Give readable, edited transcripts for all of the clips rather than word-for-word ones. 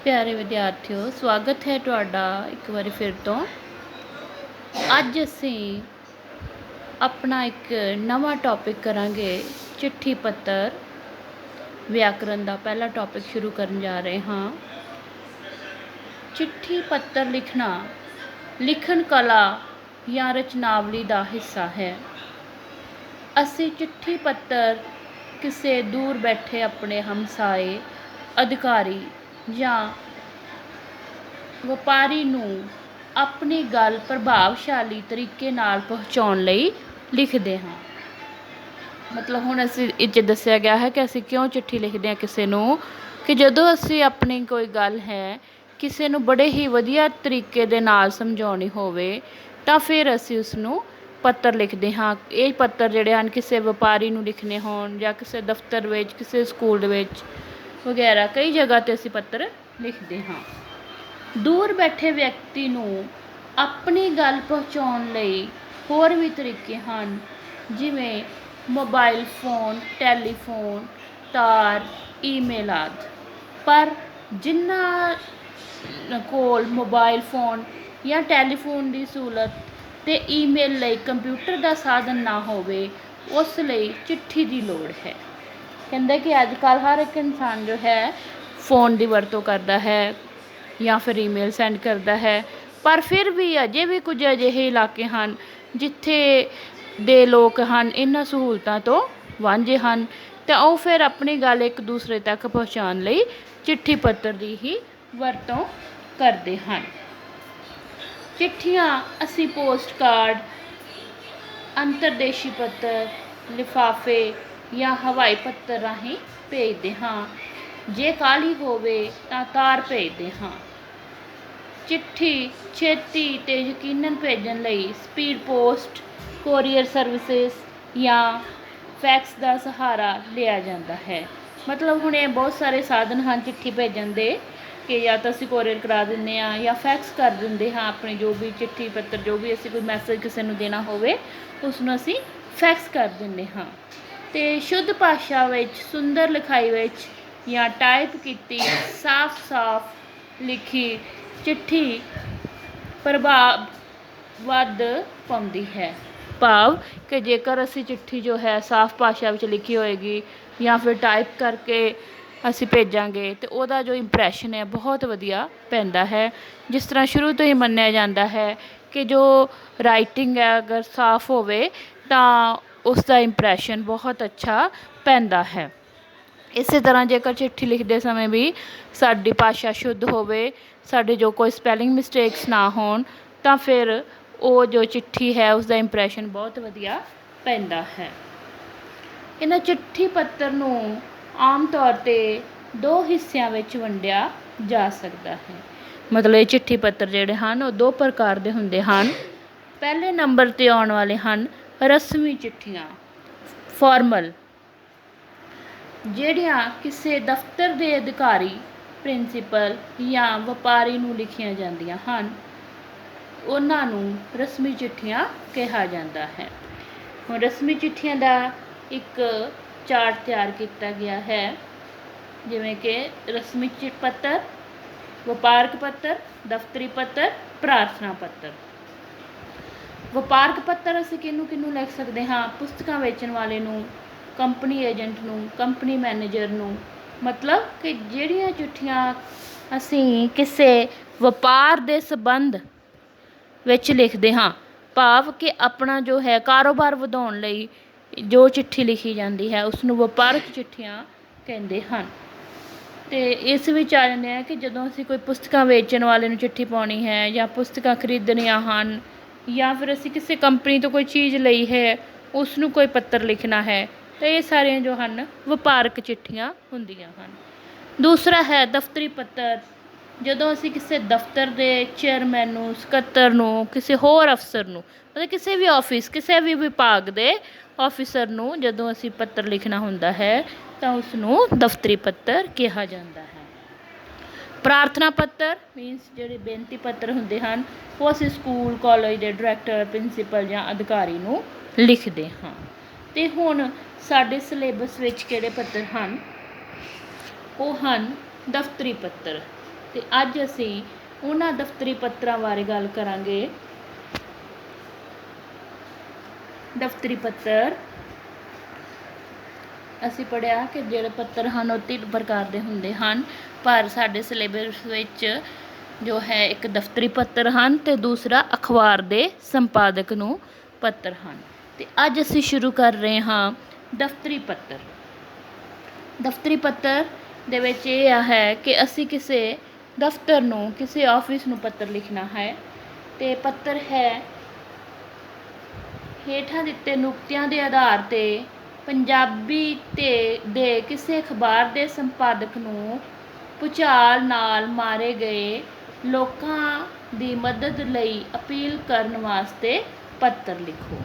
ਪਿਆਰੇ ਵਿਦਿਆਰਥੀਓ, ਸਵਾਗਤ ਹੈ ਤੁਹਾਡਾ ਇੱਕ ਵਾਰੀ ਫਿਰ ਤੋਂ। ਅੱਜ ਅਸੀਂ ਆਪਣਾ ਇੱਕ ਨਵਾਂ ਟੌਪਿਕ ਕਰਾਂਗੇ, ਚਿੱਠੀ ਪੱਤਰ ਵਿਆਕਰਨ ਦਾ ਪਹਿਲਾ ਟੌਪਿਕ ਸ਼ੁਰੂ ਕਰਨ ਜਾ ਰਹੇ ਹਾਂ। ਚਿੱਠੀ ਪੱਤਰ ਲਿਖਣ ਕਲਾ ਜਾਂ ਰਚਨਾਵਲੀ ਦਾ ਹਿੱਸਾ ਹੈ। ਅਸੀਂ ਚਿੱਠੀ ਪੱਤਰ ਕਿਸੇ ਦੂਰ ਬੈਠੇ ਆਪਣੇ ਹਮਸਾਏ, ਅਧਿਕਾਰੀ ਜਾਂ ਵਪਾਰੀ ਨੂੰ ਆਪਣੀ ਗੱਲ ਪ੍ਰਭਾਵਸ਼ਾਲੀ ਤਰੀਕੇ ਨਾਲ ਪਹੁੰਚਾਉਣ ਲਈ ਲਿਖਦੇ ਹਾਂ। ਮਤਲਬ ਹੁਣ ਅਸੀਂ ਇਹ 'ਚ ਦੱਸਿਆ ਗਿਆ ਹੈ ਕਿ ਅਸੀਂ ਕਿਉਂ ਚਿੱਠੀ ਲਿਖਦੇ ਹਾਂ ਕਿਸੇ ਨੂੰ, ਕਿ ਜਦੋਂ ਅਸੀਂ ਆਪਣੀ ਕੋਈ ਗੱਲ ਹੈ ਕਿਸੇ ਨੂੰ ਬੜੇ ਹੀ ਵਧੀਆ ਤਰੀਕੇ ਦੇ ਨਾਲ ਸਮਝਾਉਣੀ ਹੋਵੇ ਤਾਂ ਫਿਰ ਅਸੀਂ ਉਸਨੂੰ ਪੱਤਰ ਲਿਖਦੇ ਹਾਂ। ਇਹ ਪੱਤਰ ਜਿਹੜੇ ਹਨ ਕਿਸੇ ਵਪਾਰੀ ਨੂੰ ਲਿਖਣੇ ਹੋਣ ਜਾਂ ਕਿਸੇ ਦਫ਼ਤਰ ਵਿੱਚ, ਕਿਸੇ ਸਕੂਲ ਦੇ ਵਿੱਚ ਵਗੈਰਾ, ਕਈ ਜਗ੍ਹਾ 'ਤੇ ਅਸੀਂ ਪੱਤਰ ਲਿਖਦੇ ਹਾਂ। ਦੂਰ ਬੈਠੇ ਵਿਅਕਤੀ ਨੂੰ ਆਪਣੀ ਗੱਲ ਪਹੁੰਚਾਉਣ ਲਈ ਹੋਰ ਵੀ ਤਰੀਕੇ ਹਨ, ਜਿਵੇਂ ਮੋਬਾਈਲ ਫੋਨ, ਟੈਲੀਫੋਨ, ਤਾਰ, ਈਮੇਲ ਆਦਿ। ਪਰ ਜਿਨ੍ਹਾਂ ਕੋਲ ਮੋਬਾਈਲ ਫੋਨ ਜਾਂ ਟੈਲੀਫੋਨ ਦੀ ਸਹੂਲਤ ਅਤੇ ਈਮੇਲ ਲਈ ਕੰਪਿਊਟਰ ਦਾ ਸਾਧਨ ਨਾ ਹੋਵੇ, ਉਸ ਲਈ ਚਿੱਠੀ ਦੀ ਲੋੜ ਹੈ। ਕਹਿੰਦੇ ਕਿ ਅੱਜ ਕੱਲ੍ਹ ਹਰ ਇੱਕ ਇਨਸਾਨ ਜੋ ਹੈ ਫ਼ੋਨ ਦੀ ਵਰਤੋਂ ਕਰਦਾ ਹੈ ਜਾਂ ਫਿਰ ਈਮੇਲ ਸੈਂਡ ਕਰਦਾ ਹੈ, ਪਰ ਫਿਰ ਵੀ ਅਜੇ ਵੀ ਕੁਝ ਅਜਿਹੇ ਇਲਾਕੇ ਹਨ ਜਿੱਥੇ ਦੇ ਲੋਕ ਹਨ ਇਹਨਾਂ ਸਹੂਲਤਾਂ ਤੋਂ ਵਾਂਝੇ ਹਨ, ਤਾਂ ਉਹ ਫਿਰ ਆਪਣੀ ਗੱਲ ਇੱਕ ਦੂਸਰੇ ਤੱਕ ਪਹੁੰਚਾਉਣ ਲਈ ਚਿੱਠੀ ਪੱਤਰ ਦੀ ਹੀ ਵਰਤੋਂ ਕਰਦੇ ਹਨ। ਚਿੱਠੀਆਂ ਅਸੀਂ ਪੋਸਟ ਕਾਰਡ, ਅੰਤਰਦੇਸ਼ੀ ਪੱਤਰ, ਲਿਫਾਫੇ ਜਾਂ ਹਵਾਈ ਪੱਤਰ ਰਾਹੀਂ ਭੇਜਦੇ ਹਾਂ। ਜੇ ਕਾਹਲੀ ਹੋਵੇ ਤਾਂ ਤਾਰ ਭੇਜਦੇ ਹਾਂ। ਚਿੱਠੀ ਛੇਤੀ ਅਤੇ ਯਕੀਨਨ ਭੇਜਣ ਲਈ ਸਪੀਡ ਪੋਸਟ, ਕੋਰੀਅਰ ਸਰਵਿਸਿਜ਼ ਜਾਂ ਫੈਕਸ ਦਾ ਸਹਾਰਾ ਲਿਆ ਜਾਂਦਾ ਹੈ। ਮਤਲਬ ਹੁਣ ਇਹ ਬਹੁਤ ਸਾਰੇ ਸਾਧਨ ਹਨ ਚਿੱਠੀ ਭੇਜਣ ਦੇ, ਕਿ ਜਾਂ ਤਾਂ ਅਸੀਂ ਕੋਰੀਅਰ ਕਰਾ ਦਿੰਦੇ ਹਾਂ ਜਾਂ ਫੈਕਸ ਕਰ ਦਿੰਦੇ ਹਾਂ। ਆਪਣੀ ਜੋ ਵੀ ਚਿੱਠੀ ਪੱਤਰ, ਜੋ ਵੀ ਅਸੀਂ ਕੋਈ ਮੈਸੇਜ ਕਿਸੇ ਨੂੰ ਦੇਣਾ ਹੋਵੇ, ਉਸਨੂੰ ਅਸੀਂ ਫੈਕਸ ਕਰ ਦਿੰਦੇ ਹਾਂ। ਅਤੇ ਸ਼ੁੱਧ ਭਾਸ਼ਾ ਵਿੱਚ, ਸੁੰਦਰ ਲਿਖਾਈ ਵਿੱਚ ਜਾਂ ਟਾਈਪ ਕੀਤੀ ਸਾਫ਼ ਲਿਖੀ ਚਿੱਠੀ ਪ੍ਰਭਾਵ ਵੱਧ ਪਾਉਂਦੀ ਹੈ। ਭਾਵ ਕਿ ਜੇਕਰ ਅਸੀਂ ਚਿੱਠੀ ਜੋ ਹੈ ਸਾਫ਼ ਭਾਸ਼ਾ ਵਿੱਚ ਲਿਖੀ ਹੋਏਗੀ ਜਾਂ ਫਿਰ ਟਾਈਪ ਕਰਕੇ ਅਸੀਂ ਭੇਜਾਂਗੇ ਤਾਂ ਉਹਦਾ ਜੋ ਇੰਪਰੈਸ਼ਨ ਹੈ ਬਹੁਤ ਵਧੀਆ ਪੈਂਦਾ ਹੈ। ਜਿਸ ਤਰ੍ਹਾਂ ਸ਼ੁਰੂ ਤੋਂ ਹੀ ਮੰਨਿਆ ਜਾਂਦਾ ਹੈ ਕਿ ਜੋ ਰਾਈਟਿੰਗ ਹੈ ਅਗਰ ਸਾਫ਼ ਹੋਵੇ ਤਾਂ ਉਸ ਦਾ ਇੰਪਰੈਸ਼ਨ ਬਹੁਤ ਅੱਛਾ ਪੈਂਦਾ ਹੈ। ਇਸੇ ਤਰ੍ਹਾਂ ਜੇਕਰ ਚਿੱਠੀ ਲਿਖਦੇ ਸਮੇਂ ਵੀ ਸਾਡੀ ਭਾਸ਼ਾ ਸ਼ੁੱਧ ਹੋਵੇ, ਸਾਡੇ ਜੋ ਕੋਈ ਸਪੈਲਿੰਗ ਮਿਸਟੇਕਸ ਨਾ ਹੋਣ, ਤਾਂ ਫਿਰ ਉਹ ਜੋ ਚਿੱਠੀ ਹੈ ਉਸਦਾ ਇੰਪਰੈਸ਼ਨ ਬਹੁਤ ਵਧੀਆ ਪੈਂਦਾ ਹੈ। ਇਹਨਾਂ ਚਿੱਠੀ ਪੱਤਰ ਨੂੰ ਆਮ ਤੌਰ 'ਤੇ ਦੋ ਹਿੱਸਿਆਂ ਵਿੱਚ ਵੰਡਿਆ ਜਾ ਸਕਦਾ ਹੈ। ਮਤਲਬ ਇਹ ਚਿੱਠੀ ਪੱਤਰ ਜਿਹੜੇ ਹਨ ਉਹ ਦੋ ਪ੍ਰਕਾਰ ਦੇ ਹੁੰਦੇ ਹਨ। ਪਹਿਲੇ ਨੰਬਰ 'ਤੇ ਆਉਣ ਵਾਲੇ ਹਨ ਰਸਮੀ ਚਿੱਠੀਆਂ, ਫਾਰਮਲ, ਜਿਹੜੀਆਂ ਕਿਸੇ ਦਫ਼ਤਰ ਦੇ ਅਧਿਕਾਰੀ, ਪ੍ਰਿੰਸੀਪਲ ਜਾਂ ਵਪਾਰੀ ਨੂੰ ਲਿਖੀਆਂ ਜਾਂਦੀਆਂ ਹਨ। ਉਹਨਾਂ ਨੂੰ ਰਸਮੀ ਚਿੱਠੀਆਂ ਕਿਹਾ ਜਾਂਦਾ ਹੈ। ਹੁਣ ਰਸਮੀ ਚਿੱਠੀਆਂ ਦਾ ਇੱਕ ਚਾਰਟ ਤਿਆਰ ਕੀਤਾ ਗਿਆ ਹੈ, ਜਿਵੇਂ ਕਿ ਰਸਮੀ ਪੱਤਰ, ਵਪਾਰਕ ਪੱਤਰ, ਦਫ਼ਤਰੀ ਪੱਤਰ, ਪ੍ਰਾਰਥਨਾ ਪੱਤਰ। ਵਪਾਰਕ ਪੱਤਰ ਅਸੀਂ ਕਿਹਨੂੰ ਲਿਖ ਸਕਦੇ ਹਾਂ? ਪੁਸਤਕਾਂ ਵੇਚਣ ਵਾਲੇ ਨੂੰ, ਕੰਪਨੀ ਏਜੰਟ ਨੂੰ, ਕੰਪਨੀ ਮੈਨੇਜਰ ਨੂੰ। ਮਤਲਬ ਕਿ ਜਿਹੜੀਆਂ ਚਿੱਠੀਆਂ ਅਸੀਂ ਕਿਸੇ ਵਪਾਰ ਦੇ ਸੰਬੰਧ ਵਿੱਚ ਲਿਖਦੇ ਹਾਂ, ਭਾਵ ਕਿ ਆਪਣਾ ਜੋ ਹੈ ਕਾਰੋਬਾਰ ਵਧਾਉਣ ਲਈ ਜੋ ਚਿੱਠੀ ਲਿਖੀ ਜਾਂਦੀ ਹੈ ਉਸਨੂੰ ਵਪਾਰਕ ਚਿੱਠੀਆਂ ਕਹਿੰਦੇ ਹਨ। ਅਤੇ ਇਸ ਵਿੱਚ ਆ ਜਾਂਦੇ ਆ ਕਿ ਜਦੋਂ ਅਸੀਂ ਕੋਈ ਪੁਸਤਕਾਂ ਵੇਚਣ ਵਾਲੇ ਨੂੰ ਚਿੱਠੀ ਪਾਉਣੀ ਹੈ ਜਾਂ ਪੁਸਤਕਾਂ ਖਰੀਦਣੀਆਂ ਹਨ ਜਾਂ ਫਿਰ ਅਸੀਂ ਕਿਸੇ ਕੰਪਨੀ ਤੋਂ ਕੋਈ ਚੀਜ਼ ਲਈ ਹੈ ਉਸ ਨੂੰ ਕੋਈ ਪੱਤਰ ਲਿਖਣਾ ਹੈ, ਤਾਂ ਇਹ ਸਾਰੀਆਂ ਜੋ ਹਨ ਵਪਾਰਕ ਚਿੱਠੀਆਂ ਹੁੰਦੀਆਂ ਹਨ। ਦੂਸਰਾ ਹੈ ਦਫ਼ਤਰੀ ਪੱਤਰ। ਜਦੋਂ ਅਸੀਂ ਕਿਸੇ ਦਫ਼ਤਰ ਦੇ ਚੇਅਰਮੈਨ ਨੂੰ, ਸਕੱਤਰ ਨੂੰ, ਕਿਸੇ ਹੋਰ ਅਫਸਰ ਨੂੰ, ਮਤਲਬ ਕਿਸੇ ਵੀ ਆਫਿਸ, ਕਿਸੇ ਵੀ ਵਿਭਾਗ ਦੇ ਆਫਿਸਰ ਨੂੰ ਜਦੋਂ ਅਸੀਂ ਪੱਤਰ ਲਿਖਣਾ ਹੁੰਦਾ ਹੈ ਤਾਂ ਉਸਨੂੰ ਦਫ਼ਤਰੀ ਪੱਤਰ ਕਿਹਾ ਜਾਂਦਾ ਹੈ। ਪ੍ਰਾਰਥਨਾ ਪੱਤਰ ਮੀਨਸ ਜਿਹੜੇ ਬੇਨਤੀ ਪੱਤਰ ਹੁੰਦੇ ਹਨ ਉਹ ਅਸੀਂ ਸਕੂਲ, ਕਾਲਜ ਦੇ ਡਾਇਰੈਕਟਰ, ਪ੍ਰਿੰਸੀਪਲ ਜਾਂ ਅਧਿਕਾਰੀ ਨੂੰ ਲਿਖਦੇ ਹਾਂ। ਅਤੇ ਹੁਣ ਸਾਡੇ ਸਿਲੇਬਸ ਵਿੱਚ ਕਿਹੜੇ ਪੱਤਰ ਹਨ? ਉਹ ਹਨ ਦਫ਼ਤਰੀ ਪੱਤਰ। ਤੇ ਅੱਜ ਅਸੀਂ ਉਹਨਾਂ ਦਫ਼ਤਰੀ ਪੱਤਰਾਂ ਬਾਰੇ ਗੱਲ ਕਰਾਂਗੇ। ਦਫ਼ਤਰੀ ਪੱਤਰ ਅਸੀਂ ਪੜ੍ਹਿਆ ਕਿ ਜਿਹੜੇ ਪੱਤਰ ਹਨ ਉਹ 3 ਪ੍ਰਕਾਰ ਦੇ ਹੁੰਦੇ ਹਨ, ਪਰ ਸਾਡੇ ਸਿਲੇਬਸ ਵਿੱਚ ਜੋ ਹੈ ਇੱਕ ਦਫ਼ਤਰੀ ਪੱਤਰ ਹਨ ਅਤੇ ਦੂਸਰਾ ਅਖਬਾਰ ਦੇ ਸੰਪਾਦਕ ਨੂੰ ਪੱਤਰ ਹਨ। ਅਤੇ ਅੱਜ ਅਸੀਂ ਸ਼ੁਰੂ ਕਰ ਰਹੇ ਹਾਂ ਦਫ਼ਤਰੀ ਪੱਤਰ। ਦਫ਼ਤਰੀ ਪੱਤਰ ਦੇ ਵਿੱਚ ਇਹ ਹੈ ਕਿ ਅਸੀਂ ਕਿਸੇ ਦਫ਼ਤਰ ਨੂੰ, ਕਿਸੇ ਆਫਿਸ ਨੂੰ ਪੱਤਰ ਲਿਖਣਾ ਹੈ ਅਤੇ ਪੱਤਰ ਹੈ ਹੇਠਾਂ ਦਿੱਤੇ ਨੁਕਤਿਆਂ ਦੇ ਆਧਾਰ 'ਤੇ ਪੰਜਾਬੀ ਦੇ ਕਿਸੇ ਅਖਬਾਰ ਦੇ ਸੰਪਾਦਕ ਨੂੰ ਭੂਚਾਲ ਨਾਲ ਮਾਰੇ ਗਏ ਲੋਕਾਂ ਦੀ ਮਦਦ ਲਈ ਅਪੀਲ ਕਰਨ ਵਾਸਤੇ ਪੱਤਰ ਲਿਖੋ।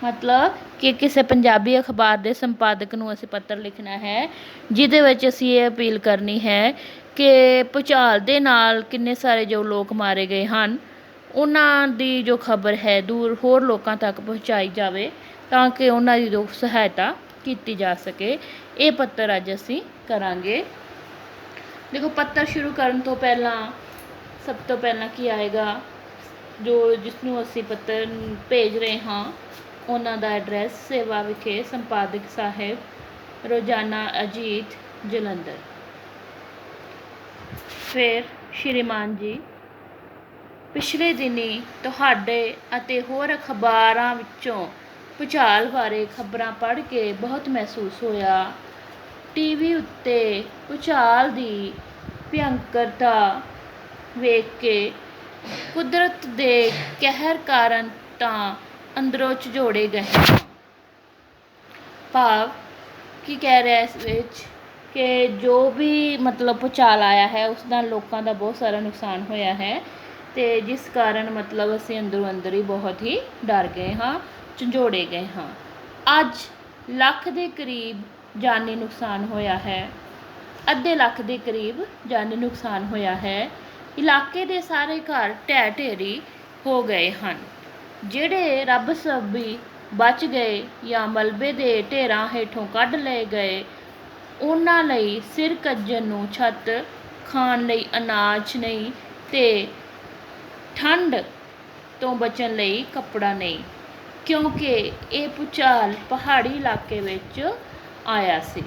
ਮਤਲਬ ਕਿ ਕਿਸੇ ਪੰਜਾਬੀ ਅਖਬਾਰ ਦੇ ਸੰਪਾਦਕ ਨੂੰ ਅਸੀਂ ਪੱਤਰ ਲਿਖਣਾ ਹੈ ਜਿਹਦੇ ਵਿੱਚ ਅਸੀਂ ਇਹ ਅਪੀਲ ਕਰਨੀ ਹੈ ਕਿ ਭੂਚਾਲ ਦੇ ਨਾਲ ਕਿੰਨੇ ਸਾਰੇ ਜੋ ਲੋਕ ਮਾਰੇ ਗਏ ਹਨ ਉਹਨਾਂ ਦੀ ਜੋ ਖਬਰ ਹੈ ਹੋਰ ਲੋਕਾਂ ਤੱਕ ਪਹੁੰਚਾਈ ਜਾਵੇ ਤਾਂ ਕਿ ਉਹਨਾਂ ਦੀ ਜੋ ਸਹਾਇਤਾ ਕੀਤੀ ਜਾ ਸਕੇ। ਇਹ ਪੱਤਰ ਅੱਜ ਅਸੀਂ ਕਰਾਂਗੇ। ਦੇਖੋ, ਪੱਤਰ ਸ਼ੁਰੂ ਕਰਨ ਤੋਂ ਪਹਿਲਾਂ ਸਭ ਤੋਂ ਪਹਿਲਾਂ ਕੀ ਆਏਗਾ, ਜਿਸ ਨੂੰ ਅਸੀਂ ਪੱਤਰ ਭੇਜ ਰਹੇ ਹਾਂ ਉਹਨਾਂ ਦਾ ਐਡਰੈਸ ਸੇਵਾ ਵਿਖੇ, ਸੰਪਾਦਕ ਸਾਹਿਬ, ਰੋਜ਼ਾਨਾ ਅਜੀਤ, ਜਲੰਧਰ। ਫਿਰ ਸ਼੍ਰੀਮਾਨ ਜੀ, ਪਿਛਲੇ ਦਿਨੀਂ ਤੁਹਾਡੇ ਅਤੇ ਹੋਰ ਅਖਬਾਰਾਂ ਵਿੱਚੋਂ ਭੂਚਾਲ ਬਾਰੇ ਖਬਰਾਂ ਪੜ੍ਹ ਕੇ ਬਹੁਤ ਮਹਿਸੂਸ ਹੋਇਆ। ਟੀਵੀ ਉੱਤੇ ਭੂਚਾਲ ਦੀ ਭਿਅੰਕਰਤਾ ਵੇਖ ਕੇ ਕੁਦਰਤ ਦੇ ਕਹਿਰ ਕਾਰਨ ਤਾਂ ਅੰਦਰੋਂ ਝੰਜੋੜੇ ਗਏ ਹਾਂ। ਭਾਵ ਕੀ ਕਹਿ ਰਿਹਾ ਇਸ ਵਿੱਚ ਕਿ ਜੋ ਵੀ ਮਤਲਬ ਭੂਚਾਲ ਆਇਆ ਹੈ ਉਸ ਨਾਲ ਲੋਕਾਂ ਦਾ ਬਹੁਤ ਸਾਰਾ ਨੁਕਸਾਨ ਹੋਇਆ ਹੈ ਅਤੇ ਜਿਸ ਕਾਰਨ ਮਤਲਬ ਅਸੀਂ ਅੰਦਰੋਂ ਅੰਦਰ ਹੀ ਬਹੁਤ ਹੀ ਡਰ ਗਏ ਹਾਂ, ਝੰਜੋੜੇ ਗਏ ਹਾਂ। ਅੱਜ ਲੱਖ ਦੇ ਕਰੀਬ ਜਾਨੀ ਨੁਕਸਾਨ ਹੋਇਆ ਹੈ, ਅੱਧੇ ਲੱਖ ਦੇ ਕਰੀਬ ਜਾਨੀ ਨੁਕਸਾਨ ਹੋਇਆ ਹੈ। ਇਲਾਕੇ ਦੇ ਸਾਰੇ ਘਰ ਢਹਿ ਢੇਰੀ ਹੋ ਗਏ ਹਨ। ਜਿਹੜੇ ਰੱਬ ਸਬੀ ਬਚ ਗਏ ਜਾਂ ਮਲਬੇ ਦੇ ਢੇਰਾਂ ਹੇਠੋਂ ਕੱਢ ਲਏ ਗਏ ਉਹਨਾਂ ਲਈ ਸਿਰ ਕੱਜਣ ਨੂੰ ਛੱਤ, ਖਾਣ ਲਈ ਅਨਾਜ ਨਹੀਂ ਅਤੇ ਠੰਡ ਤੋਂ ਬਚਣ ਲਈ ਕੱਪੜਾ ਨਹੀਂ, ਕਿਉਂਕਿ ਇਹ ਭੂਚਾਲ ਪਹਾੜੀ ਇਲਾਕੇ ਵਿੱਚ ਆਇਆ ਸੀ।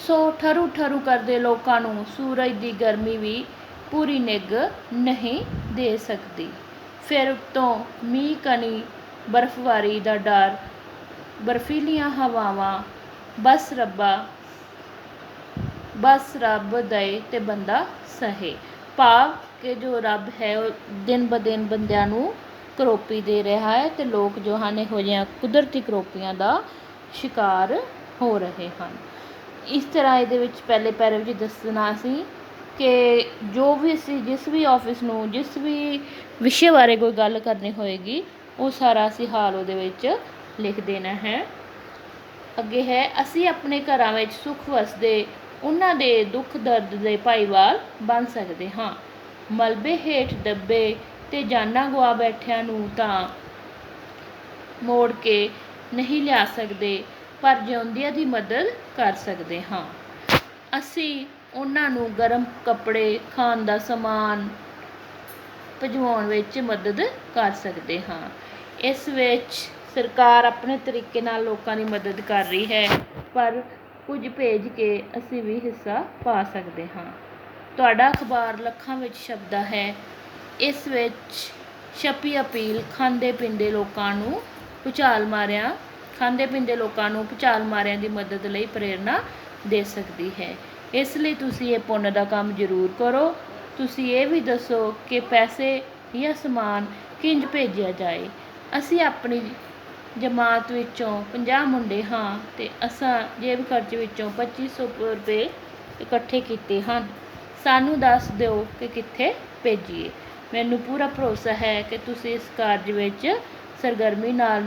ਸੋ ਠਰੂ ਠਰੂ ਕਰਦੇ ਲੋਕਾਂ ਨੂੰ ਸੂਰਜ ਦੀ ਗਰਮੀ ਵੀ ਪੂਰੀ ਨਿੱਘ ਨਹੀਂ ਦੇ ਸਕਦੀ। ਫਿਰ ਉੱਤੋਂ ਮੀਂਹ ਕਣੀ, ਬਰਫ਼ਬਾਰੀ ਦਾ ਡਰ, ਬਰਫ਼ੀਲੀਆਂ ਹਵਾਵਾਂ। ਬਸ ਰੱਬ ਦਏ ਤੇ ਬੰਦਾ ਸਹੇ। ਭਾਵ ਕਿ ਜੋ ਰੱਬ ਹੈ ਉਹ ਦਿਨ ਬ ਦਿਨ ਬੰਦਿਆਂ ਨੂੰ ਕਰੋਪੀ ਦੇ ਰਿਹਾ ਹੈ ਅਤੇ ਲੋਕ ਜੋ ਹਨ ਇਹੋ ਜਿਹੀਆਂ ਕੁਦਰਤੀ ਕਰੋਪੀਆਂ ਦਾ ਸ਼ਿਕਾਰ ਹੋ ਰਹੇ ਹਨ। ਇਸ ਤਰ੍ਹਾਂ ਇਹਦੇ ਵਿੱਚ ਪਹਿਲੇ ਪੈਰੇ ਵਿੱਚ ਦੱਸਣਾ ਸੀ ਕਿ ਜੋ ਵੀ ਅਸੀਂ ਜਿਸ ਵੀ ਆਫਿਸ ਨੂੰ, ਜਿਸ ਵੀ ਵਿਸ਼ੇ ਬਾਰੇ ਕੋਈ ਗੱਲ ਕਰਨੀ ਹੋਏਗੀ ਉਹ ਸਾਰਾ ਅਸੀਂ ਹਾਲ ਉਹਦੇ ਵਿੱਚ ਲਿਖ ਦੇਣਾ ਹੈ। ਅੱਗੇ ਹੈ, ਅਸੀਂ ਆਪਣੇ ਘਰਾਂ ਵਿੱਚ ਸੁੱਖ ਵਸਦੇ ਉਹਨਾਂ ਦੇ ਦੁੱਖ ਦਰਦ ਦੇ ਭਾਈਵਾਲ ਬਣ ਸਕਦੇ ਹਾਂ। ਮਲਬੇ ਹੇਠ ਦੱਬੇ ਅਤੇ ਜਾਨਾਂ ਗਵਾ ਬੈਠਿਆਂ ਨੂੰ ਤਾਂ ਮੋੜ ਕੇ ਨਹੀਂ ਲਿਆ ਸਕਦੇ, ਪਰ ਜਿਉਂਦਿਆਂ ਦੀ ਮਦਦ ਕਰ ਸਕਦੇ ਹਾਂ। ਅਸੀਂ ਉਹਨਾਂ ਨੂੰ ਗਰਮ ਕੱਪੜੇ, ਖਾਣ ਦਾ ਸਮਾਨ ਭਿਜਵਾਉਣ ਵਿੱਚ ਮਦਦ ਕਰ ਸਕਦੇ ਹਾਂ। ਇਸ ਵਿੱਚ ਸਰਕਾਰ ਆਪਣੇ ਤਰੀਕੇ ਨਾਲ ਲੋਕਾਂ ਦੀ ਮਦਦ ਕਰ ਰਹੀ ਹੈ, ਪਰ ਕੁਝ ਭੇਜ ਕੇ ਅਸੀਂ ਵੀ ਹਿੱਸਾ ਪਾ ਸਕਦੇ ਹਾਂ। ਤੁਹਾਡਾ ਅਖਬਾਰ ਲੱਖਾਂ ਵਿੱਚ ਛਪਦਾ ਹੈ। ਇਸ ਵਿੱਚ ਛਪੀ ਅਪੀਲ ਖਾਂਦੇ ਪੀਂਦੇ ਲੋਕਾਂ ਨੂੰ ਭੂਚਾਲ ਮਾਰਿਆਂ ਦੀ ਮਦਦ ਲਈ ਪ੍ਰੇਰਨਾ ਦੇ ਸਕਦੀ ਹੈ। ਇਸ ਲਈ ਤੁਸੀਂ ਇਹ ਪੁੰਨ ਦਾ ਕੰਮ ਜ਼ਰੂਰ ਕਰੋ। ਤੁਸੀਂ ਇਹ ਵੀ ਦੱਸੋ ਕਿ ਪੈਸੇ ਜਾਂ ਸਮਾਨ ਕਿੰਝ ਭੇਜਿਆ ਜਾਏ। ਅਸੀਂ ਆਪਣੀ ਜਮਾਤ ਵਿੱਚੋਂ 50 ਮੁੰਡੇ ਹਾਂ ਅਤੇ ਅਸਾਂ ਜੇਬ ਖਰਚ ਵਿੱਚੋਂ 2500 ਰੁਪਏ ਇਕੱਠੇ ਕੀਤੇ ਹਨ। ਸਾਨੂੰ ਦੱਸ ਦਿਓ ਕਿ ਕਿੱਥੇ ਭੇਜੀਏ। ਮੈਨੂੰ ਪੂਰਾ ਭਰੋਸਾ ਹੈ ਕਿ ਤੁਸੀਂ ਇਸ ਕਾਰਜ ਵਿੱਚ ਸਰਗਰਮੀ ਨਾਲ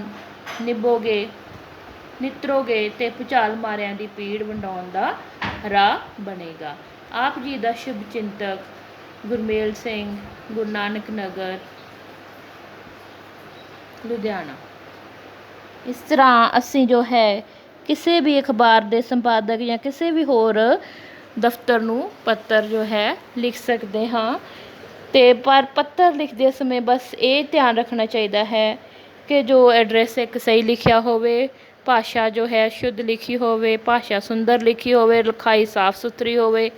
ਨਿਤਰੋਗੇ ਅਤੇ ਭੂਚਾਲ ਮਾਰਿਆਂ ਦੀ ਪੀੜ ਵੰਡਾਉਣ ਦਾ ਰਾਹ ਬਣੇਗਾ। ਆਪ ਜੀ ਦਾ ਸ਼ੁਭ ਚਿੰਤਕ ਗੁਰਮੇਲ ਸਿੰਘ, ਗੁਰੂ ਨਾਨਕ ਨਗਰ, ਲੁਧਿਆਣਾ। ਇਸ ਤਰ੍ਹਾਂ ਅਸੀਂ ਜੋ ਹੈ ਕਿਸੇ ਵੀ ਅਖਬਾਰ ਦੇ ਸੰਪਾਦਕ ਜਾਂ ਕਿਸੇ ਵੀ ਹੋਰ ਦਫ਼ਤਰ ਨੂੰ ਪੱਤਰ ਜੋ ਹੈ ਲਿਖ ਸਕਦੇ ਹਾਂ। ਅਤੇ ਪਰ ਪੱਤਰ ਲਿਖਦੇ ਸਮੇਂ ਬਸ ਇਹ ਧਿਆਨ ਰੱਖਣਾ ਚਾਹੀਦਾ ਹੈ ਕਿ ਜੋ ਐਡਰੈਸ ਇੱਕ ਸਹੀ ਲਿਖਿਆ ਹੋਵੇ, ਭਾਸ਼ਾ ਜੋ ਹੈ ਸ਼ੁੱਧ ਲਿਖੀ ਹੋਵੇ, ਭਾਸ਼ਾ ਸੁੰਦਰ ਲਿਖੀ ਹੋਵੇ, ਲਿਖਾਈ ਸਾਫ਼ ਸੁਥਰੀ ਹੋਵੇ,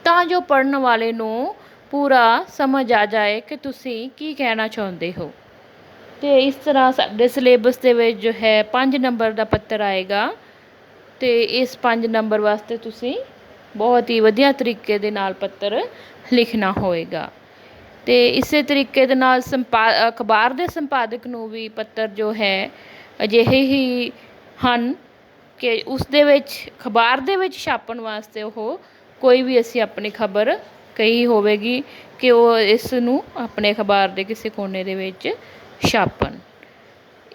ਤਾਂ ਜੋ ਪੜ੍ਹਨ ਵਾਲੇ ਨੂੰ ਪੂਰਾ ਸਮਝ ਆ ਜਾਏ ਕਿ ਤੁਸੀਂ ਕੀ ਕਹਿਣਾ ਚਾਹੁੰਦੇ ਹੋ। ਅਤੇ ਇਸ ਤਰ੍ਹਾਂ ਸਾਡੇ ਸਿਲੇਬਸ ਦੇ ਵਿੱਚ ਜੋ ਹੈ 5 ਨੰਬਰ ਦਾ ਪੱਤਰ ਆਏਗਾ, ਅਤੇ ਇਸ 5 ਨੰਬਰ ਵਾਸਤੇ ਤੁਸੀਂ ਬਹੁਤ ਹੀ ਵਧੀਆ ਤਰੀਕੇ ਦੇ ਨਾਲ ਪੱਤਰ ਲਿਖਣਾ ਹੋਏਗਾ। ਅਤੇ ਇਸੇ ਤਰੀਕੇ ਦੇ ਨਾਲ ਅਖਬਾਰ ਦੇ ਸੰਪਾਦਕ ਨੂੰ ਵੀ ਪੱਤਰ ਜੋ ਹੈ ਅਜਿਹੇ ਹੀ ਹਨ ਕਿ ਉਸ ਦੇ ਵਿੱਚ ਅਖਬਾਰ ਦੇ ਵਿੱਚ ਛਾਪਣ ਵਾਸਤੇ ਉਹ ਕੋਈ ਵੀ ਅਸੀਂ ਆਪਣੀ ਖਬਰ ਕਹੀ ਹੋਵੇਗੀ ਕਿ ਉਹ ਇਸ ਨੂੰ ਆਪਣੇ ਅਖਬਾਰ ਦੇ ਕਿਸੇ ਕੋਨੇ ਦੇ ਵਿੱਚ ਛਾਪਣ।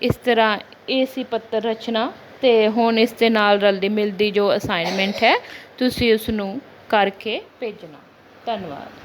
ਇਸ ਤਰ੍ਹਾਂ ਇਹ ਸੀ ਪੱਤਰ ਰਚਨਾ। ਅਤੇ ਹੁਣ ਇਸ ਦੇ ਨਾਲ ਰਲਦੀ ਮਿਲਦੀ ਜੋ ਅਸਾਈਨਮੈਂਟ ਹੈ ਤੁਸੀਂ ਉਸ ਨੂੰ ਕਰਕੇ ਭੇਜਣਾ। ਧੰਨਵਾਦ।